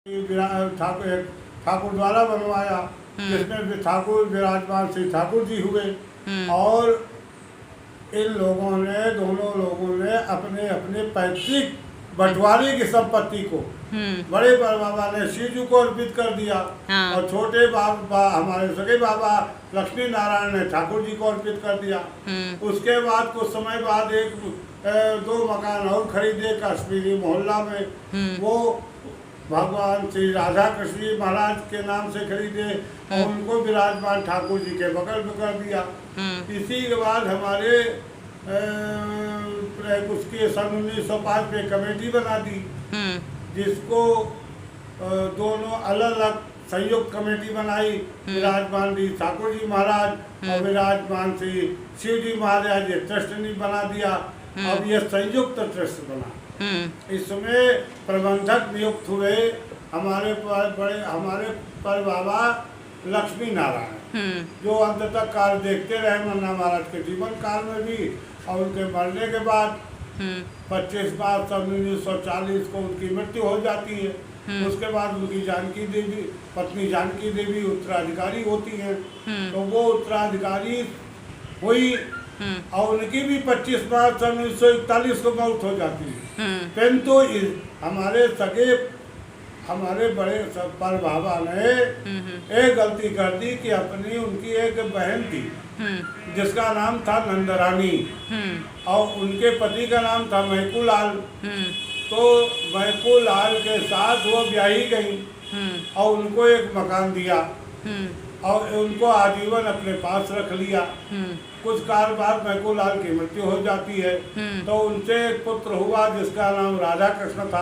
ठाकुर ठाकुर द्वारा बनवाया, जिसमें ठाकुर विराजमान श्री ठाकुर जी हुए। और इन लोगों ने, दोनों लोगों ने अपने अपने पैतृक बंटवारे की संपत्ति को बड़े बाबा ने शिव जी को अर्पित कर दिया। हाँ। और छोटे बाबा हमारे सगे बाबा लक्ष्मी नारायण ने ठाकुर जी को अर्पित कर दिया। उसके बाद कुछ समय बाद दो मकान और खरीदे कश्मीरी मोहल्ला में। वो भगवान श्री राधा कृष्ण जी महाराज के नाम से खरीदे और उनको विराजमान ठाकुर जी के बगल में कर दिया। इसी के बाद हमारे उसके सन 1905 में कमेटी बना दी, जिसको दोनों अलग अलग संयुक्त कमेटी बनाई। विराजमान श्री ठाकुर जी महाराज और विराजमान श्री शिव जी महाराज ये ट्रस्ट ने बना दिया। अब ये संयुक्त ट्रस्ट बना। इसमें प्रबंधक नियुक्त हुए हमारे पर बाबा लक्ष्मी नारायण, जो अंत तक कार्य देखते रहे मन्ना महाराज के जीवन काल में भी। और उनके मरने के बाद 25 मार्च सन 1940 को उनकी मृत्यु हो जाती है। उसके बाद उनकी जानकी देवी, पत्नी जानकी देवी उत्तराधिकारी होती हैं। तो वो उत्तराधिकारी हुई और उनकी भी 25 मार्च सन 1941 को मौत हो जाती है। परंतु हमारे बड़े पर बाबा ने एक गलती कर दी कि उनकी एक बहन थी जिसका नाम था नंदरानी और उनके पति का नाम था महकू लाल। तो महकू लाल के साथ वो ब्याही गई और उनको एक मकान दिया और उनको आजीवन अपने पास रख लिया। कुछ काल बाद महकू लाल की मृत्यु हो जाती है। तो उनसे एक पुत्र हुआ जिसका नाम राधा कृष्ण था।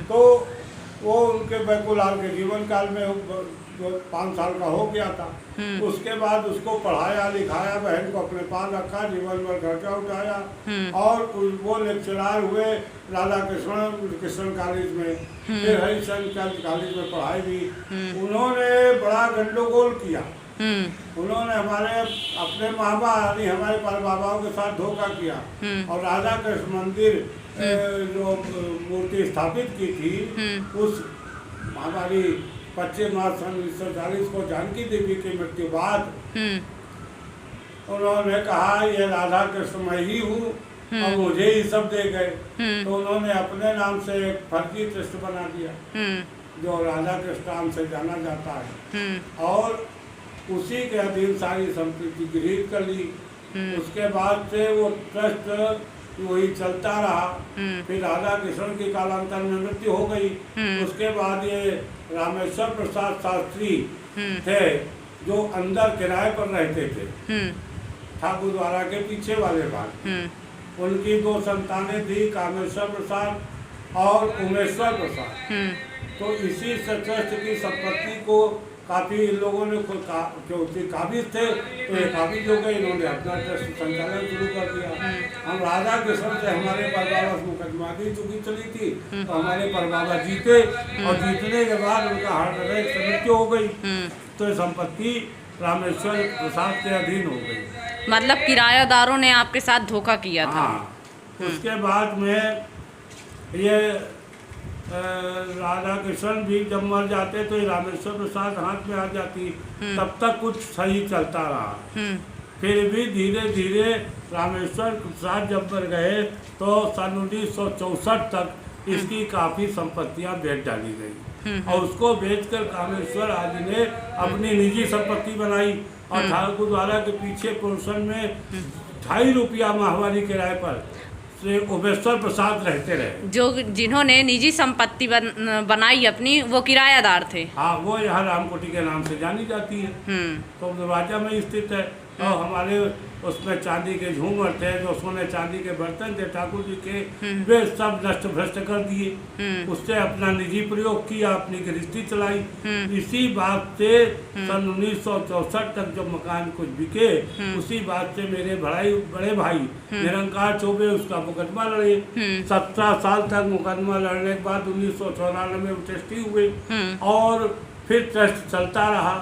तो वो उनके महकू लाल के जीवन काल में 5 साल का हो गया था। उसके बाद उसको पढ़ाया लिखाया, बहन को अपने पास रखा, जीवन भर खर्चा उठाया और वो लेक्चरार हुए राधा कृष्ण कॉलेज में। फिर हरिशंकर कॉलेज में पढ़ाई भी। उन्होंने बड़ा गंडगोल किया। उन्होंने अपने मामा यानी हमारे पर बाबाओं के साथ धोखा किया और राधा कृष्ण मंदिर जो मूर्ति स्थापित की थी उस हमारी 25 मार्च सन 1940 को जानकी देवी की मृत्यु बाद उन्होंने कहा ये राधा कृष्ण मैं ही हूँ और मुझे ही सब दे गए। तो उन्होंने अपने नाम से एक फर्जी ट्रस्ट बना दिया जो राधा कृष्ण नाम से जाना जाता है और उसी के अधीन सारी संपत्ति गृहीत कर ली। उसके बाद से वो ट्रस्ट वही चलता रहा। फिर राधा कृष्ण की कालांतर में मृत्यु हो गई। उसके बाद ये रामेश्वर प्रसाद शास्त्री थे जो अंदर किराए पर रहते थे ठाकुर द्वारा के पीछे वाले भाग। उनकी 2 संतानें थी, कामेश्वर प्रसाद और उमेश्वर प्रसाद। तो इसी ट्रस्ट की संपत्ति को काफी इन लोगों ने काबिज थे तो ये काबिज हो गए। इन्होंने अपना ट्रस्ट संचालन शुरू कर दिया। हम राधा कृष्ण से हमारे परबाबा मुकदमा दी चुकी चली थी तो हमारे परबाबा जीते और जीतने के बाद उनका हार्ट अटैक से मृत्यु हो गई। तो ये संपत्ति रामेश्वर प्रसाद के अधीन हो गई। मतलब किराएदारों ने आपके साथ धोखा किया था। उसके बाद में ये राधा कृष्ण भी जब मर जाते तो रामेश्वर प्रसाद हाथ में आ जाती। तब तक कुछ सही चलता रहा। फिर भी धीरे धीरे रामेश्वर प्रसाद जब मर गए तो सन 1964 तक इसकी काफ़ी संपत्तियां बेच डाली गई और उसको बेचकर कामेश्वर आदि ने अपनी निजी संपत्ति बनाई। और ठाकुर द्वारा के पीछे पोर्शन में 2.5 रुपया माहवारी किराए पर उमेश्वर प्रसाद रहते रहे। जो जिन्होंने निजी संपत्ति बनाई अपनी वो किराएदार थे। हाँ, वो यहाँ रामकोटी के नाम से जानी जाती है। तो दरवाजा में स्थित है। और हमारे उसमें चांदी के झूमर थे, जो सोने चांदी के बर्तन थे ठाकुर जी के, वे सब नष्ट भ्रष्ट कर दिए। उससे अपना निजी प्रयोग किया, अपनी गृहस्थी चलाई। इसी बात से सन 1964 तक जब मकान कुछ बिके, उसी बात से मेरे बड़े भाई निरंकार चौबे उसका मुकदमा लड़े। 17 साल तक मुकदमा लड़ने के बाद 1994 में ट्रस्टी हुए और फिर ट्रस्ट चलता रहा।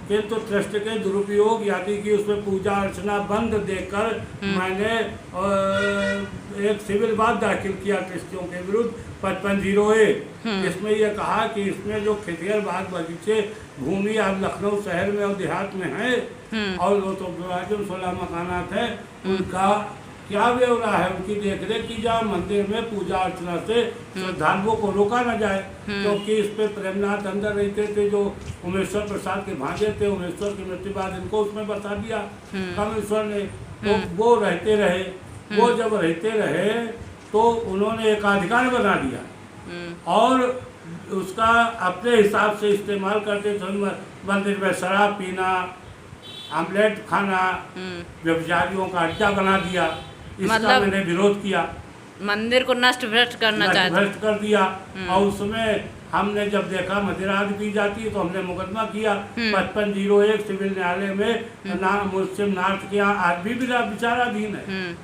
किंतु ट्रस्ट के दुरुपयोग यानी कि उसमें पूजा अर्चना बंद देकर मैंने एक सिविल वाद दाखिल किया ट्रस्टियों के विरुद्ध 5501 इसमें ये कहा कि इसमें जो खेतिहर बाग बगीचे भूमि आज लखनऊ शहर में और देहात में है और वो तो 16 मकानात है, उनका क्या ब्यौरा है, उनकी देखरेख की जाए, मंदिर में पूजा अर्चना से श्रद्धालुओं को रोका न जाए, क्योंकि इस पे प्रेमनाथ अंदर रहते थे जो उमेश्वर प्रसाद के भांजे थे, उमेश्वर की मृत्यु बाद इनको उसमें बता दिया कामेश्वर ने, तो वो रहते रहे, वो जब रहते रहे तो उन्होंने एकाधिकार बना दिया और उसका अपने हिसाब से इस्तेमाल करते थे। मंदिर में शराब पीना, आमलेट खाना, व्यभिचारियों का अड्डा बना दिया, इसका मतलब मैंने विरोध किया, मंदिर को नष्ट भ्रष्ट करना चाहते, भ्रष्ट कर दिया। और उसमें हमने जब देखा मदिरा पी जाती है तो हमने मुकदमा किया 5501 सिविल न्यायालय में मुस्लिम नार्थ के यहाँ आज भी विचाराधीन है।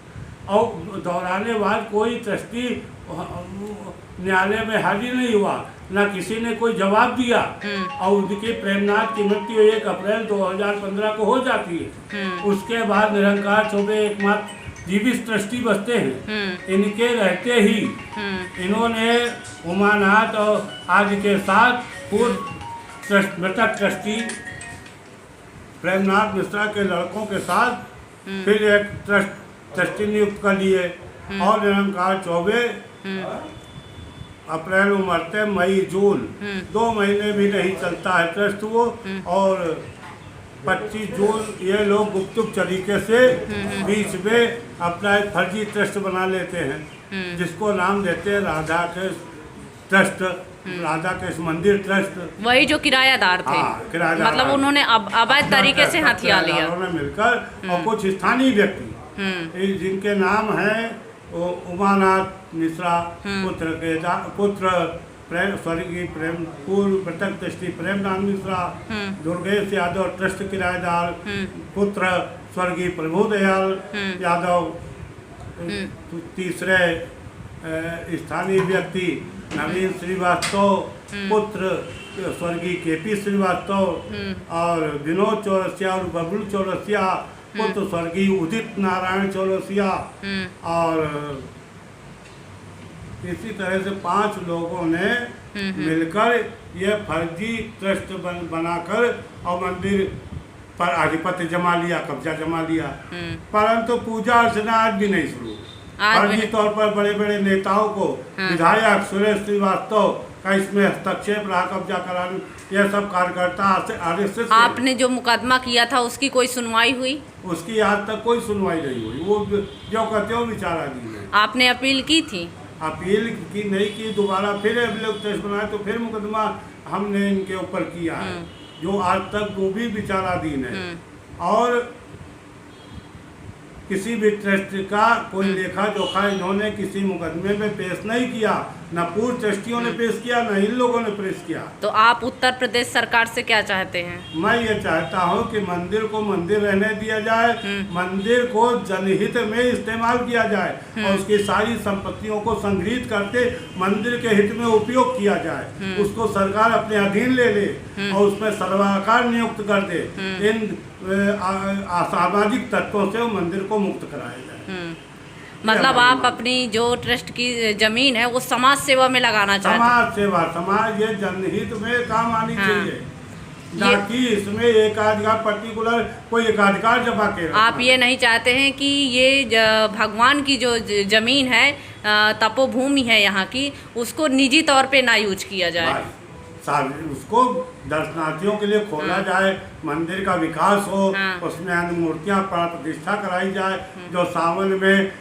और दौराने बाद कोई ट्रस्टी न्यायालय में हाजिर नहीं हुआ, न किसी ने कोई जवाब दिया और उनके प्रेमनाथ की मृत्यु 1 अप्रैल 2015 को हो जाती है। उसके बाद निरंकार चौबे एकमात्र जीवित ट्रस्टी बचते हैं। इनके रहते ही इन्होंने उमानाथ और आदि के साथ पूर्व मृतक ट्रस्टी प्रेमनाथ मिश्रा के लड़कों के साथ फिर एक ट्रस्टी नियुक्त कर लिए और निरंकार चौबे अप्रैल में मरते, मई जून 2 महीने भी नहीं चलता है ट्रस्ट वो, और 25 जून ये लोग गुपचुप तरीके से बीच में अपना एक फर्जी ट्रस्ट बना लेते हैं जिसको नाम देते हैं राधा कृष्ण ट्रस्ट, राधा कृष्ण मंदिर ट्रस्ट। वही जो किरायादार थे। किरायादार मतलब उन्होंने अवैध तरीके से हथिया लिया। उन्होंने मिलकर और कुछ स्थानीय व्यक्ति जिनके नाम है उमानाथ मिश्रा, पुत्र स्वर्गीय प्रेम पूर्व मृतक ट्रस्टी प्रेमनाथ मिश्रा, दुर्गेश यादव ट्रस्ट किराएदार, पुत्र स्वर्गीय प्रभुदयाल यादव, तीसरे स्थानीय व्यक्ति नवीन श्रीवास्तव, पुत्र स्वर्गीय केपी श्रीवास्तव और विनोद चौरसिया और बबलू चौरसिया, पुत्र स्वर्गीय उदित नारायण चौरसिया, और इसी तरह से 5 लोगों ने मिलकर ये फर्जी ट्रस्ट बनाकर और मंदिर पर आधिपत्य जमा लिया, कब्जा जमा लिया। परंतु पूजा अर्चना आज भी नहीं शुरू। फर्जी तौर पर बड़े बड़े नेताओं को, विधायक सुरेश श्रीवास्तव का इसमें हस्तक्षेप रहा, कब्जा कराने, यह सब कार्यकर्ता आरएसएस। आपने जो मुकदमा किया था उसकी कोई सुनवाई हुई? उसकी आज तक कोई सुनवाई नहीं हुई, वो जो कहते हो विचाराधीन है। आपने अपील की थी? अपील की नहीं की, दोबारा फिर लोग ट्रस्ट बनाए तो फिर मुकदमा हमने इनके ऊपर किया है, जो आज तक वो भी विचाराधीन है। और किसी भी ट्रस्ट का कोई लेखा जोखा इन्होंने किसी मुकदमे में पेश नहीं किया, न पूर्व ट्रस्टियों ने पेश किया, न इन लोगों ने पेश किया। तो आप उत्तर प्रदेश सरकार से क्या चाहते हैं? मैं ये चाहता हूँ कि मंदिर को मंदिर रहने दिया जाए, मंदिर को जनहित में इस्तेमाल किया जाए और उसकी सारी संपत्तियों को संग्रहित करके मंदिर के हित में उपयोग किया जाए। उसको सरकार अपने अधीन ले ले और उसमें सर्वाधिकार नियुक्त कर दे। इन असामाजिक तत्वों से मंदिर को मुक्त कराया जाए। मतलब आप अपनी जो ट्रस्ट की जमीन है वो समाज सेवा में लगाना चाहते हैं? समाज सेवा, समाज ये जनहित में काम आनी चाहिए, ना कि इसमें एकाधिकार पर्टिकुलर कोई एकाधिकार जमा के। आप ये नहीं चाहते हैं कि ये भगवान की जो जमीन है, तपोभूमि है यहाँ की, उसको निजी तौर पे ना यूज किया जाए, उसको दर्शनार्थियों के लिए खोला जाए, मंदिर का विकास हो, उसमें अन्य मूर्तियाँ प्राण प्रतिष्ठा कराई जाए, जो सावन में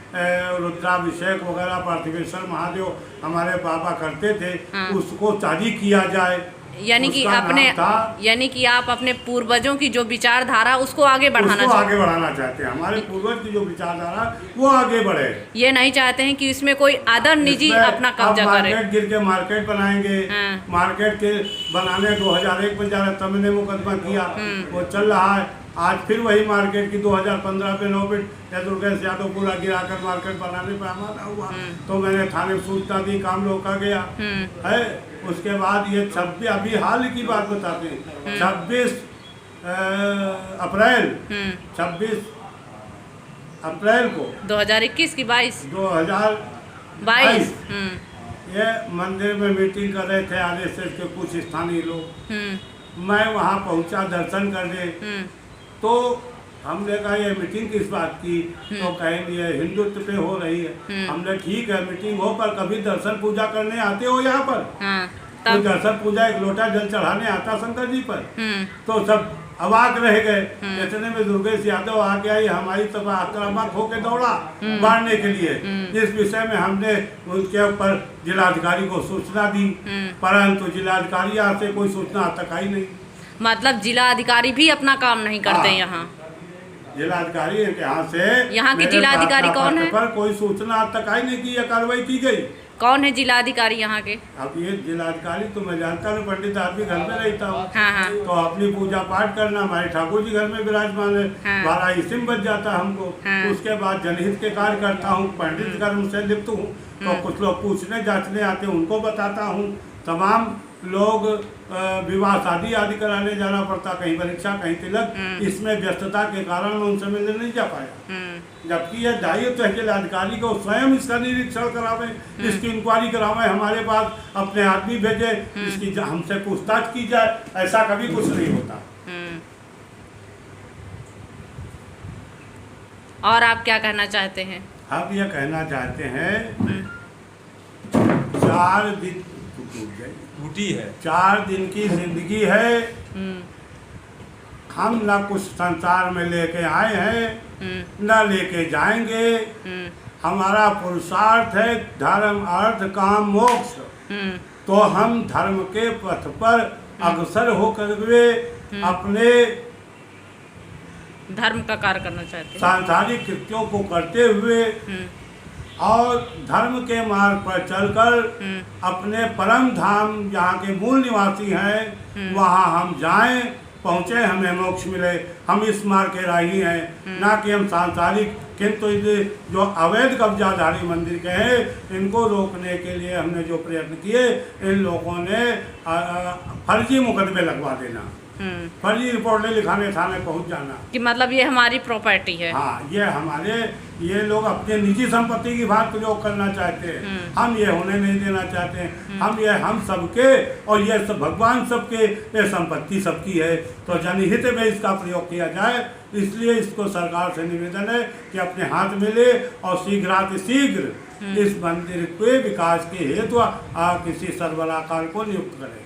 रुद्राभिषेक वगैरह पार्थिवेश्वर महादेव हमारे बाबा करते थे, उसको जारी किया जाए। यानी कि आप अपने पूर्वजों की जो विचारधारा उसको आगे बढ़ाना चाहते हैं। हमारे पूर्वज की जो विचारधारा वो आगे बढ़े। ये नहीं चाहते हैं कि इसमें कोई अदर निजी अपना कब्जा करे। मार्केट गिर के मार्केट बनाएंगे, मार्केट के बनाने 2001 में जा रहा, तब मैंने मुकदमा किया, वो चल रहा है। आज फिर वही मार्केट की 2015 पे 9 फीट दुर्गेश यादव पूरा गिराकर मार्केट बनाने पे हमारा हुआ, तो मैंने थाने में सूचना दी, काम रोका गया है। उसके बाद ये 26 अभी हाल की बात बताते हैं, 26 अप्रैल को 2021 की 2022 ये मंदिर में मीटिंग कर रहे थे आरएसएस के कुछ स्थानीय लोग। मैं वहाँ पहुँचा दर्शन करने, तो हमने कहा ये मीटिंग किस बात की, तो कहेंगे ये हिंदुत्व पे हो रही है। हमने ठीक है मीटिंग हो, पर कभी दर्शन पूजा करने आते हो यहाँ पर? तो दर्शन पूजा एक लोटा जल चढ़ाने आता शंकर जी पर? तो सब अवाक रह गए। इतने में दुर्गेश यादव आ गया, ये हमारी तरफ आक्रामक होकर दौड़ा मारने के लिए। इस विषय में हमने उनके ऊपर जिलाधिकारी को सूचना दी, परंतु जिलाधिकारी यहाँ से कोई सूचना तक आई नहीं। मतलब जिला अधिकारी भी अपना काम नहीं करते यहाँ? जिलाधिकारी यहाँ से, यहाँ की जिलाधिकारी कौन है? पर कोई सूचना आज तक आई नहीं कि यह कार्रवाई की गई। कौन है जिलाधिकारी यहाँ के? अब ये जिलाधिकारी तो मैं जानता हूँ, पंडित आदमी घर में रहता हूँ। हाँ। तो अपनी पूजा पाठ करना, हमारे ठाकुर जी घर में विराजमान है। 12 इसिम बच जाता हमको। उसके बाद जनहित के कार्य करता हूँ, पंडित कर्म से लिप्त हूँ। तो कुछ लोग पूछने जांचने आते हैं, उनको बताता हूँ। तमाम लोग विवाह शादी आदि कराने जाना पड़ता, कहीं परीक्षा कहीं तिलक, इसमें व्यस्तता के कारण मैं उनसे मिलने नहीं जा पाया। जबकि यह दायित्व है जिलाधिकारी को स्वयं इसका निरीक्षण करावे, इसकी इंक्वायरी करावे, हमारे पास अपने आदमी भेजे, इसकी हमसे पूछताछ की जाए। ऐसा कभी कुछ नहीं होता। और आप क्या कहना चाहते हैं? आप यह कहना चाहते हैं 4 दिन टूटी है, 4 दिन की जिंदगी है। हम ना कुछ संसार में लेके आए हैं, ना लेके जाएंगे। हमारा पुरुषार्थ है धर्म अर्थ काम मोक्ष। तो हम धर्म के पथ पर अग्रसर होकर हुए अपने धर्म का कार्य करना चाहते हैं, सांसारिक कृत्यों को करते हुए और धर्म के मार्ग पर चलकर अपने परम धाम जहाँ के मूल निवासी हैं वहाँ हम जाएं, पहुँचे, हमें मोक्ष मिले। हम इस मार्ग के राही हैं, ना कि हम सांसारिक। किंतु जो अवैध कब्जाधारी मंदिर के हैं, इनको रोकने के लिए हमने जो प्रयत्न किए, इन लोगों ने फर्जी मुकदमे लगवा देना, फर्जी रिपोर्टें लिखाने थाने पहुंच जाना कि मतलब ये हमारी प्रॉपर्टी है। हाँ, ये लोग अपने निजी संपत्ति की बात प्रयोग करना चाहते हैं। हम ये होने नहीं देना चाहते हैं। हम सबके, और ये सब भगवान सबके, ये संपत्ति सबकी है। तो जनहित में इसका प्रयोग किया जाए, इसलिए इसको सरकार से निवेदन है कि अपने हाथ में ले और शीघ्र इस मंदिर के विकास के हेतु किसी सरबराहकार को नियुक्त करें।